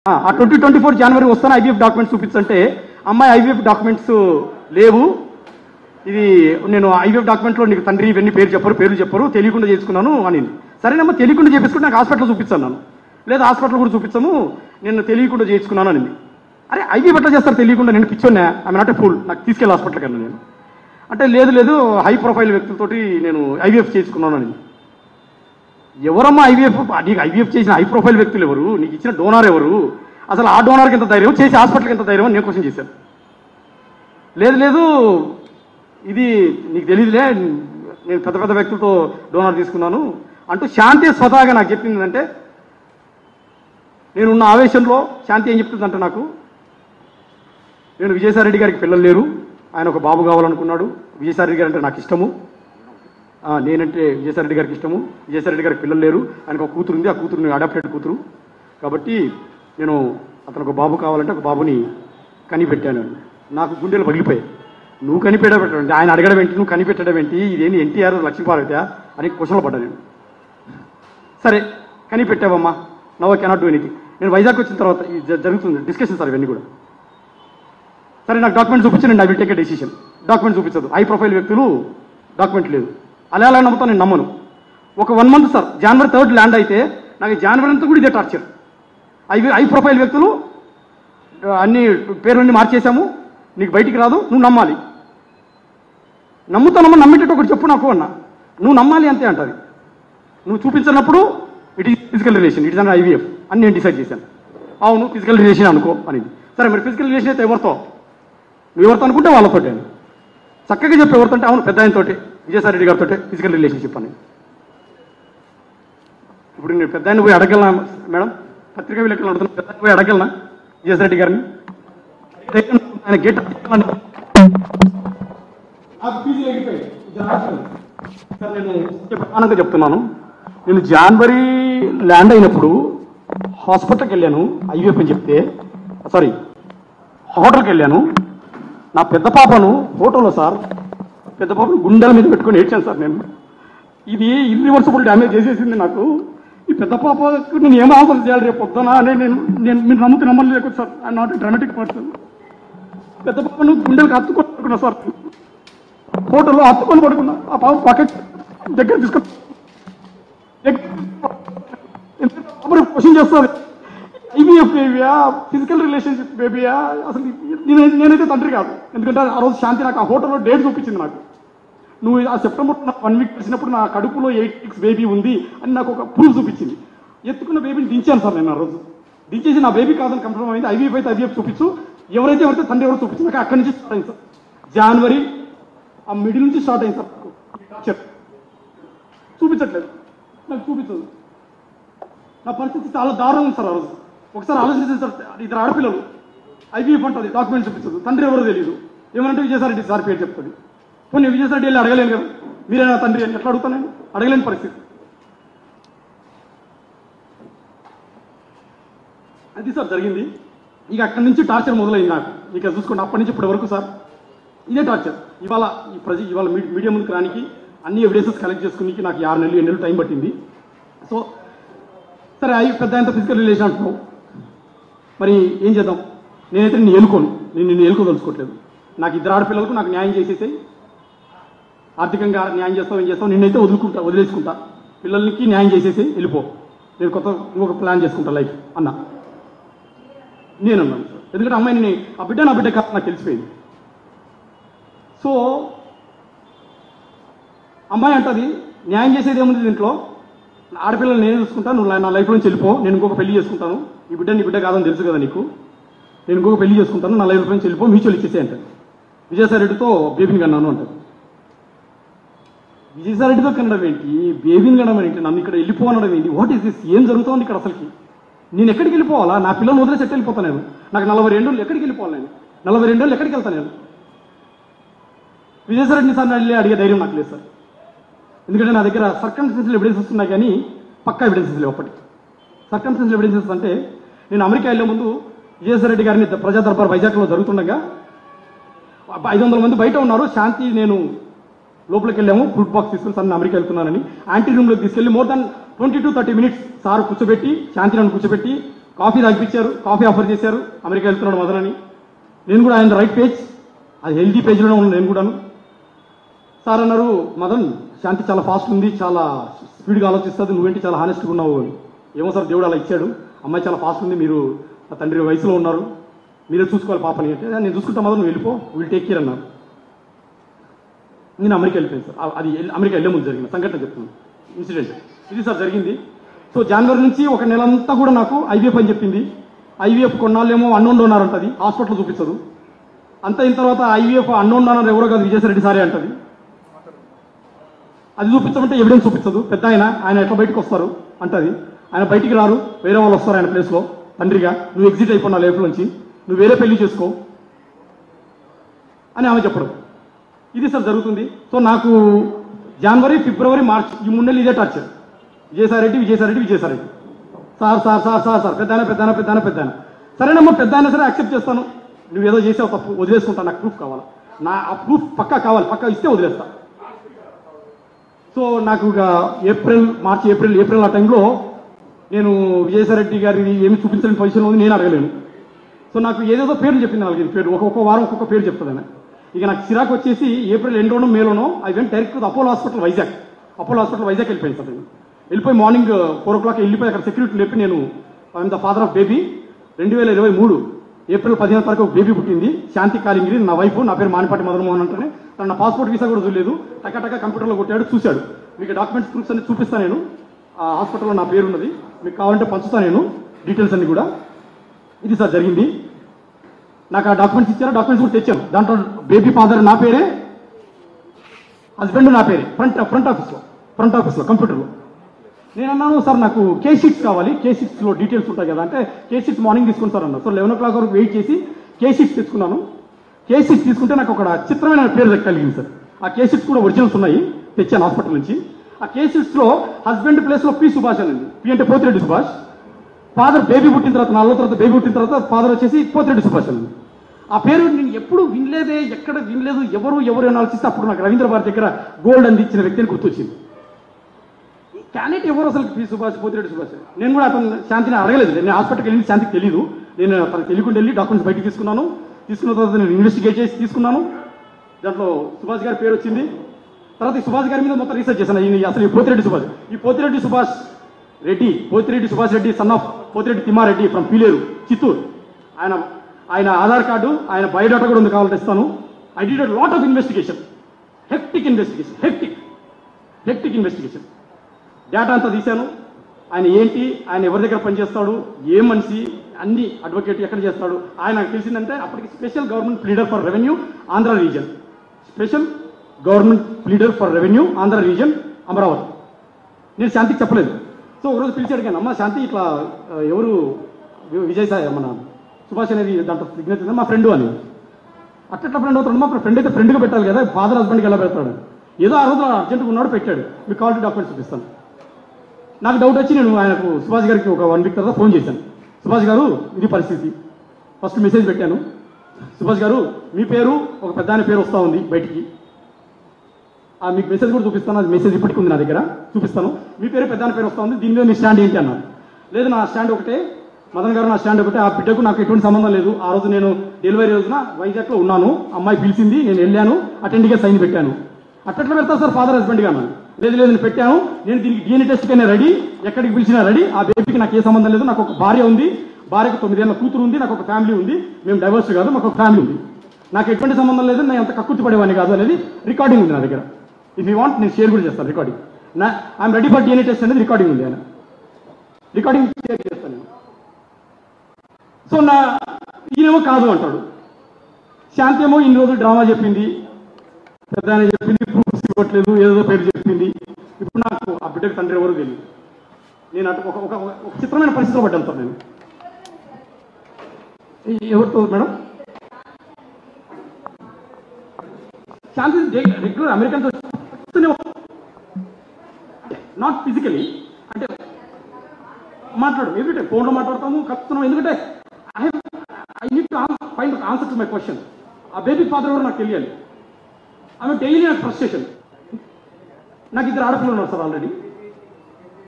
ఆ 2024 జనవరి వస్తాను IVF documents చూపించంటే అమ్మాయి ఐవీఎఫ్ డాక్యుమెంట్స్ లేవు, ఇది నేను ఐవీఎఫ్ డాక్యుమెంట్లో నీకు తండ్రి ఇవన్నీ పేర్లు చెప్పరు తెలియకుండా చేసుకున్నాను అని. సరేనమ్మా, తెలియకుండా చేపించుకుంటే నాకు హాస్పిటల్ చూపించాను. లేదా హాస్పిటల్ కూడా చూపించాము, నేను తెలియకుండా చేయించుకున్నాను అని. అరే ఐవీఎఫ్ ఎట్లా చేస్తారు తెలియకుండా? నేను పిచ్చోన్నా, ఐ నాట్ ఎ ఫూల్, నాకు తీసుకెళ్ళి హాస్పిటల్ కన్నా నేను అంటే లేదు హై ప్రొఫైల్ వ్యక్తులతోటి నేను ఐవీఎఫ్ చేసుకున్నాను అని. ఎవరమ్మా ఐవీఎఫ్? నీకు ఐవీఎఫ్ చేసిన హై ప్రొఫైల్ వ్యక్తులు ఎవరు? నీకు ఇచ్చిన డోనార్ ఎవరు? అసలు ఆ డోనార్కి ఎంత ధైర్యం, చేసి హాస్పిటల్కి ఎంత ధైర్యం అని నేను క్వశ్చన్ చేశాను. లేదు ఇది నీకు తెలియదులే, నేను పెద్ద వ్యక్తులతో డోనార్ తీసుకున్నాను అంటూ శాంతి స్వతహాగా నాకు చెప్పింది ఏంటంటే, నేనున్న ఆవేశంలో శాంతి ఏం చెప్తుందంటే, నాకు నేను విజయసాయిరెడ్డి గారికి పిల్లలు లేరు, ఆయన ఒక బాబు కావాలనుకున్నాడు, విజయసాయిరెడ్డి గారు అంటే నాకు ఇష్టము, నేనంటే విజయసాయిరెడ్డి గారికి ఇష్టము, విజయసాయిరెడ్డి గారికి పిల్లలు లేరు, ఆయనకు ఒక కూతురు ఉంది, ఆ కూతురుని అడాప్టెడ్ కూతురు, కాబట్టి నేను అతను ఒక బాబు కావాలంటే ఒక బాబుని కనిపెట్టాను. నాకు గుండెలు పగిలిపోయాయి. నువ్వు కనిపెట్టడం, ఆయన అడగడం ఏంటి, నువ్వు కనిపెట్టడం ఏంటి, ఇదేంటి ఎన్టీఆర్ లక్ష్మీపార్వతి అని క్వశ్చన్లు పడ్డా నేను. సరే కనిపెట్టావమ్మా, now I cannot do anything. నేను వైజాగ్ వచ్చిన తర్వాత జరుగుతుంది డిస్కషన్ సార్ ఇవన్నీ కూడా. సరే నాకు డాక్యుమెంట్ చూపించండి, I will take a decision. Document చూపించదు, హై ప్రొఫైల్ వ్యక్తులు డాక్యుమెంట్ లేదు. అలా నమ్ముతాను, నేను నమ్మను. ఒక 1 month సార్, జనవరి 3rd ల్యాండ్ అయితే నాకు జనవరి అంతా కూడా ఇదే టార్చర్. హై ప్రొఫైల్ వ్యక్తులు అన్ని పేర్లన్నీ మార్చేశాము, నీకు బయటికి రాదు, నువ్వు నమ్మాలి. నమ్ముతానమ్మా, నమ్మేటట్టు ఒకటి చెప్పు నాకు అన్న. నువ్వు నమ్మాలి అంతే అంటది. నువ్వు చూపించినప్పుడు it is physical relation, it is an IVF అని నేను డిసైడ్ చేశాను. అవును ఫిజికల్ రిలేషన్ అనుకో అనేది. సరే మరి ఫిజికల్ రిలేషన్ అయితే ఎవరితో? నువ్వు ఎవరితో అనుకుంటే వాళ్ళతో చక్కగా చెప్పి. ఎవరితో అంటే అవును పెద్ద ఆయనతోటి, విజయసాయిరెడ్డి గారితో ఫిజికల్ రిలేషన్షిప్ అని. ఇప్పుడు నేను పెద్ద ఆయన పోయి అడగలనా మేడం? పత్రికా విలేకరులు అడుగుతున్నా, పెద్ద పోయి అడగలనా విజయసాయిరెడ్డి గారిని? ఆయన గేట్ నేను ప్రధానంగా చెప్తున్నాను. నేను జనవరి ల్యాండ్ అయినప్పుడు హాస్పిటల్కి వెళ్ళాను, ఐవీఎఫ్ అని చెప్తే, సారీ హోటల్కి వెళ్ళాను. నా పెద్ద పాపను ఫోటోలో సార్, పెద్ద పాపను గుండెల మీద పెట్టుకొని ఏడ్చాను సార్. నేను ఇది ఇర్రివర్సిబుల్ డ్యామేజ్ చేసేసింది నాకు. ఈ పెద్ద పాపకు నేను ఏం ఆన్సర్ చేయాలి రేపు పొద్దున అని నేను మీరు నమ్మలు లేకపోతే sir, I not dramatic person. పెద్ద పాపను గుండెలకు హత్తుకొని పడుకున్నా సార్, ఫోటోలో హత్తుకొని పడుకున్నా. ఆ పాప పక్క దగ్గర తీసుకొని క్వశ్చన్ చేస్తుంది, ఐవీఎఫ్ బేబీయా ఫిజికల్ రిలేషన్షిప్ బేబీయా? అసలు నేనైతే తండ్రి కాదు. ఎందుకంటే ఆ రోజు శాంతి నాకు ఆ హోటల్లో డేట్ చూపించింది. నాకు నువ్వు ఆ సెప్టెంబర్ 1 week వచ్చినప్పుడు నా కడుపులో 8 weeks బేబీ ఉంది అని నాకు ఒక ప్రూఫ్ చూపించింది. ఎత్తుకున్న బేబీని దించాను సార్ నేను. ఆ రోజు దించేసి నా బేబీ కాదని కన్ఫర్మ్ అయింది. ఐవీఎఫ్ అయితే ఐవీఎఫ్ చూపించు, ఎవరైతే తండ్రి ఎవరు చూపించు. నాకు అక్కడి నుంచి స్టార్ట్ అయింది సార్. జనవరి ఆ మిడిల్ నుంచి స్టార్ట్ అయింది సార్. చూపించట్లేదు, నాకు చూపించదు. నా పరిస్థితి చాలా దారుణం ఉంది సార్. ఆ రోజు ఒకసారి ఆలోచించింది సార్, 2 ఆడపిల్లలు, ఐవీఎఫ్ అంటుంది, డాక్యుమెంట్ చూపించదు, తండ్రి ఎవరో తెలియదు. ఏమంటే విజయసాయిరెడ్డి సార్ పేరు చెప్తాడు. పోనీ విజయసాయిరెడ్డి వెళ్ళి అడగలేను కదా, మీరేనా తండ్రి అని ఎట్లా అడుగుతాను నేను? అడగలేని పరిస్థితి అది సార్ జరిగింది. ఇక అక్కడి నుంచి టార్చర్ మొదలైంది నాకు. ఇక చూసుకోండి, అప్పటి నుంచి ఇప్పటి వరకు సార్ ఇదే టార్చర్. ఇవాళ మీడియా ముందుకు రానికి అన్ని ఎవిడెన్సెస్ కలెక్ట్ చేసుకుని నాకు 6 నెలలు 7 నెలలు టైం పట్టింది. సో సరే పెద్ద ఆయనతో ఫిజికల్ రిలేషన్ అంటున్నావు, మరి ఏం చేద్దాం? నేనైతే నిన్ను ఏలుకోదలుచుకోవట్లేదు. నాకు 2 ఆడపిల్లలకు నాకు న్యాయం చేసేసాయి, ఆర్థికంగా న్యాయం చేస్తావు, ఏం చేస్తావు, నిన్నైతే వదిలేసుకుంటా, పిల్లలకి న్యాయం చేసేసి వెళ్ళిపో, నేను ఇంకొక ప్లాన్ చేసుకుంటా లైఫ్ అన్నా. నేనన్నాను సార్, ఎందుకంటే అమ్మాయిని ఆ బిడ్డ నా బిడ్డ కాదు నాకు తెలిసిపోయింది. సో అమ్మాయి అంటది న్యాయం చేసేది ఏముంది దీంట్లో, ఆడపిల్లలు నేనే చూసుకుంటా, నువ్వు నా లైఫ్ నుంచి వెళ్ళిపో, నేను ఇంకొక పెళ్లి చేసుకుంటాను, ఈ బిడ్డ నీ బిడ్డ కాదని తెలుసు కదా నీకు, నేను ఇంకొక పెళ్లి చేసుకుంటాను, నా లైఫ్ నుంచి వెళ్ళిపో, మ్యూచువల్ ఇచ్చేసే అంటారు. విజయసాయిరెడ్డితో బేబీని కన్నాను అంటారు. విజయసాయిరెడ్డితో కనడం ఏంటి, బేబీని కనడం ఏంటి, నన్ను ఇక్కడ వెళ్ళిపోనడం ఏంటి? What is this? ఏం జరుగుతోంది ఇక్కడ అసలుకి? నేను ఎక్కడికి వెళ్ళిపోవాలా? నా పిల్లలు వదిలేసి ఎట్టు వెళ్ళిపోతాను నేను? నాకు 42 ఏళ్ళు, ఎక్కడికి వెళ్ళిపోవాలి నేను? 42 ఏళ్ళు ఎక్కడికి వెళ్తాను నేను? విజయసాయిరెడ్డిని సార్ వెళ్ళి అడిగే ధైర్యం నాకు లేదు సార్. ఎందుకంటే నా దగ్గర సర్కమ్స్టెన్షియల్ ఎవిడెన్సెస్ ఉన్నాయి, కానీ పక్కా ఎవిడెన్సెస్ లేవు. ఒకటి సర్కమ్స్టెన్షియల్ ఎవిడెన్సెస్ అంటే, నేను అమెరికా వెళ్ళే ముందు విజయసాయిరెడ్డి గారిని ప్రజా దర్బార్ వైజాగ్లో జరుగుతుండగా 500 మంది బయట ఉన్నారు. శాంతి నేను లోపలికి వెళ్ళాము, ఫుడ్ బాక్స్ తీసుకుని సార్ అమెరికా వెళ్తున్నానని యాంటీ రూమ్లోకి తీసుకెళ్ళి more than 20 to 30 minutes sir కూర్చోబెట్టి, శాంతి నన్ను కూర్చోబెట్టి కాఫీ తాగిపించారు, కాఫీ ఆఫర్ చేశారు, అమెరికా వెళ్తున్నాడు మదనని. నేను కూడా ఆయన రైట్ పేజ్, అది హెల్దీ పేజ్లోనే ఉన్నాను నేను కూడాను. సార్ అన్నారు, మదన్ శాంతి చాలా ఫాస్ట్ ఉంది, చాలా స్పీడ్గా ఆలోచిస్తుంది, నువ్వేంటి చాలా హానెస్ట్గా ఉన్నావు అని. ఏమో సార్ దేవుడు అలా ఇచ్చాడు, అమ్మాయి చాలా ఫాస్ట్ ఉంది, మీరు ఆ తండ్రి వయసులో ఉన్నారు, మీరే చూసుకోవాలి పాపని అంటే. నేను చూసుకుంటా మదన్, నువ్వు వెళ్ళిపో, విల్ టేక్ కేర్ అన్నారు. నేను అమెరికా వెళ్ళిపోయాను సార్. అది అమెరికా వెళ్ళే ముందు జరిగిన సంఘటన చెప్తున్నాను, ఇన్సిడెంట్ ఇది సార్ జరిగింది. సో జనవరి నుంచి ఒక నెలంతా కూడా నాకు ఐవీఎఫ్ అని చెప్పింది. ఐవీఎఫ్ కొన్నాళ్ళేమో అన్నోన్ డోనర్ అంటది, హాస్పిటల్ చూపించదు. అంత అయిన తర్వాత ఐవీఎఫ్ అన్నోన్ డోనర్ ఎవరో కాదు, విజయసాయిరెడ్డి సారే అంటది. అది చూపించమంటే ఎవిడెన్స్ చూపించదు. పెద్ద ఆయన ఎట్లా బయటకు వస్తారు అంటది. ఆయన బయటికి రారు, వేరే వాళ్ళు వస్తారు ఆయన ప్లేస్లో తండ్రిగా. నువ్వు ఎగ్జిట్ అయిపో నా లైఫ్ నుంచి, నువ్వు వేరే పెళ్లి చేసుకో అని ఆమె చెప్పడం. ఇది సార్ జరుగుతుంది. సో నాకు జనవరి, ఫిబ్రవరి, మార్చ్ ఈ 3 నెలలు ఇదే టార్చర్. విజయసాయిరెడ్డి సార్ పెద్ద సరేనమ్మా, పెద్ద అయినా సరే యాక్సెప్ట్ చేస్తాను, నువ్వు ఏదో చేసావు తప్పు, వదిలేసుకుంటా, నాకు ప్రూఫ్ కావాలి, ఆ ప్రూఫ్ పక్కా కావాలి, పక్కా ఇస్తే వదిలేస్తా. సో నాకు ఇక ఏప్రిల్ ఆ టైంలో నేను విజయసాయిరెడ్డి గారి ఏమి చూపించలేని పొజిషన్లో ఉంది, నేను అడగలేను. సో నాకు ఏదేదో పేర్లు చెప్పింది, 4 పేరు, ఒక్కొక్క వారం ఒక్కొక్క పేరు చెప్తుంది. ఇక నాకు చిరాకు వచ్చేసి ఏప్రిల్ ఎండ్లోనో మేలోనో I went direct Apollo hospital Vizag వెళ్ళిపోయింది సార్. నేను వెళ్ళిపోయి మార్నింగ్ 4 o'clock వెళ్ళిపోయి అక్కడ సెక్యూరిటీ లేపి, నేను I'm the father of baby, 2023 April 15వ తారీఖు ఒక బేబీ పుట్టింది, శాంతి కాలింగిరి, నా వైఫ్, నా పేరు మానిపాటి మదన్మోహన్ అంటేనే. తన నా పాస్పోర్ట్ వీసా కూడా చూడలేదు, టకా కంప్యూటర్లో కొట్టాడు, చూశాడు. మీకు డాక్యుమెంట్స్ ప్రూఫ్స్ అన్ని చూపిస్తాను, నేను ఆ హాస్పిటల్లో నా పేరు ఉన్నది, మీకు కావాలంటే పంచుతాను నేను డీటెయిల్స్ అన్ని కూడా. ఇది సార్ జరిగింది. నాకు ఆ డాక్యుమెంట్స్ ఇచ్చారు, డాక్యుమెంట్స్ కూడా తెచ్చాను. దాంట్లో బేబీ ఫాదర్ నా పేరే, హస్బెండ్ నా పేరే, ఫ్రంట్ ఆఫీస్లో కంప్యూటర్లో. నేను అన్నాను, సార్ నాకు కేషీట్స్ కావాలి, కేషీట్స్లో డీటెయిల్స్ ఉంటాయి కదా అంటే, కేషీట్స్ మార్నింగ్ తీసుకుని సార్ అన్నారు. సో 11 o'clock వరకు వెయిట్ చేసి కేషీట్స్ తెచ్చుకున్నాను. కేషీట్స్ తీసుకుంటే నాకు ఒక చిత్రమైన పేరు కలిగింది సార్. ఆ కేషీట్స్ కూడా ఒరిజినల్స్ ఉన్నాయి, తెచ్చాను హాస్పిటల్ నుంచి. ఆ కేషీట్స్లో హస్బెండ్ ప్లేస్లో పి సుభాష్ అని ఉంది. పి అంటే పోతిరెడ్డి సుభాష్. ఫాదర్ బేబీ పుట్టిన తర్వాత 4 తర్వాత బేబీ పుట్టిన తర్వాత ఫాదర్ వచ్చేసి పోతిరెడ్డి సుభాష్ అని. ఆ పేరు నేను ఎప్పుడు వినలేదే, ఎక్కడ వినలేదు, ఎవరు అని ఆలోచిస్తే అప్పుడు నాకు రవీంద్ర భారతి దగ్గర గోల్డ్ అందించిన వ్యక్తిని గుర్తొచ్చింది. క్యాండిడేట్ ఎవరు అసలు పి సుభాష్, పోతిరెడ్డి సుభాష్. నేను కూడా అతను శాంతిని అడగలేదు, నేను హాస్పిటల్కి వెళ్ళి శాంతికి తెలియదు. నేను తనకు తెలియకుండా వెళ్ళి డాక్యుమెంట్స్ బయటకు తీసుకున్న తర్వాత నేను ఇన్వెస్టిగేట్ చేసి తీసుకున్నాను. దాంట్లో సుభాష్ గారి పేరు వచ్చింది. తర్వాత ఈ సుభాష్ గారి మీద మొత్తం రీసెర్చ్ చేశాను. అసలు ఈ Pothireddy Subhash Reddy son of Pothireddy Thimmareddy from Piler, Chittoor. ఆయన ఆధార్ కార్డు, ఆయన బయోడాటా కూడా ఉంది, కావాలంటే ఇస్తాను. I did a lot of investigation, hectic investigation. Data అంతా తీశాను. ఆయన ఏంటి, ఆయన ఎవరి దగ్గర పనిచేస్తాడు, ఏ మనిషి, అన్ని అడ్వకేట్ ఎక్కడ చేస్తాడు. ఆయన నాకు తెలిసిందంటే అప్పటికి special government pleader for revenue Andhra reason Amaravati. నేను శాంతికి చెప్పలేదు. సో ఒకరోజు పిలిచి అడిగాను, అమ్మ శాంతి ఇట్లా ఎవరు విజయసాయి మన సుభాష్ అనేది దాంట్లో సిగ్నేచర్ మా ఫ్రెండ్ అని. అట్లా ఫ్రెండ్ అవుతాడు, మా ఫ్రెండ్ అయితే ఫ్రెండ్గా పెట్టాలి కదా, ఫాదర్ హస్బెండ్కి ఎలా పెడతాడు. ఏదో ఆ రోజు అర్జెంట్గా ఉన్నాడు, పెట్టాడు. మీకు కావాలంటే డాక్యుమెంట్స్ చూపిస్తాను. నాకు డౌట్ వచ్చి నేను ఆయనకు సుభాష్ గారికి ఒక 1 week తర్వాత ఫోన్ చేశాను. సుభాష్ గారు ఇది పరిస్థితి, ఫస్ట్ మెసేజ్ పెట్టాను. సుభాష్ గారు మీ పేరు ఒక పెద్ద ఆయన పేరు వస్తూ ఉంది బయటికి, మీకు మెసేజ్ కూడా చూపిస్తాను, అది మెసేజ్ ఇప్పటికి ఉంది నా దగ్గర, చూపిస్తాను. మీ పేరు పెద్ద ఆయన పేరు వస్తూ ఉంది, దీని మీద మీ స్టాండ్ ఏంటి అన్నారు. లేదు నా స్టాండ్ ఒకటే మదన్ గారు, నా స్టాండ్ ఒకటే, ఆ బిడ్డకు నాకు ఎటువంటి సంబంధం లేదు. ఆ రోజు నేను డెలివరీ రోజున వైజాగ్లో ఉన్నాను, అమ్మాయి పిలిచింది, నేను వెళ్ళాను, అటెండ్గా సైన్ పెట్టాను. అట్లా పెడతా సార్ ఫాదర్ హస్బెండ్గా అన్నాను. లేదు నేను పెట్టాను, నేను దీనికి DNA టెస్ట్కైనా రెడీ, ఎక్కడికి పిలిచినా రెడీ. ఆ బేబీకి నాకు ఏ సంబంధం లేదు, నాకు ఒక భార్య ఉంది, భార్యకు 9 ఏళ్ల కూతురు ఉంది, నాకు ఒక ఫ్యామిలీ ఉంది, మేము డైవర్స్ కాదు, మాకు ఒక ఫ్యామిలీ ఉంది, నాకు ఎటువంటి సంబంధం లేదు, నేను అంత కక్కుర్తి పడేవాడిని కాదు అనేది రికార్డింగ్ ఉంది నా దగ్గర. ఇఫ్ యూ వాంట్ నేను షేర్ కూడా చేస్తాను recording. I'm ready for DNA test అనేది రికార్డింగ్ ఉంది, ఆయన రికార్డింగ్ షేర్ చేస్తాను నేను. సో ఈయనేమో కాదు అంటాడు. శాంతి ఏమో ఇన్ని రోజులు డ్రామా చెప్పింది, పెద్ద ఆయన చెప్పింది, ప్రూఫ్స్ ఇవ్వట్లేదు, ఏదో పేరు చెప్పింది. ఇప్పుడు నాకు ఆ బిడ్డకు తండ్రి ఎవరు తెలియదు. నేను అటు ఒక చిత్రమైన పరిస్థితిలో పడ్డాను సార్. నేను ఎవరితో madam Shanti regular American not physically, అంటే మాట్లాడు ఎవ్రీ టైం ఫోన్లో మాట్లాడతాము, కలుపుతున్నాము. ఎందుకంటే I need to find answer to my question. ఆ బేబీ ఫాదర్ ఎవరు నాకు తెలియాలి. ఆమె డైలీ నాకు ఫ్రస్ట్రేషన్. నాకు 2 ఆడపిల్లలు ఉన్నారు సార్ ఆల్రెడీ.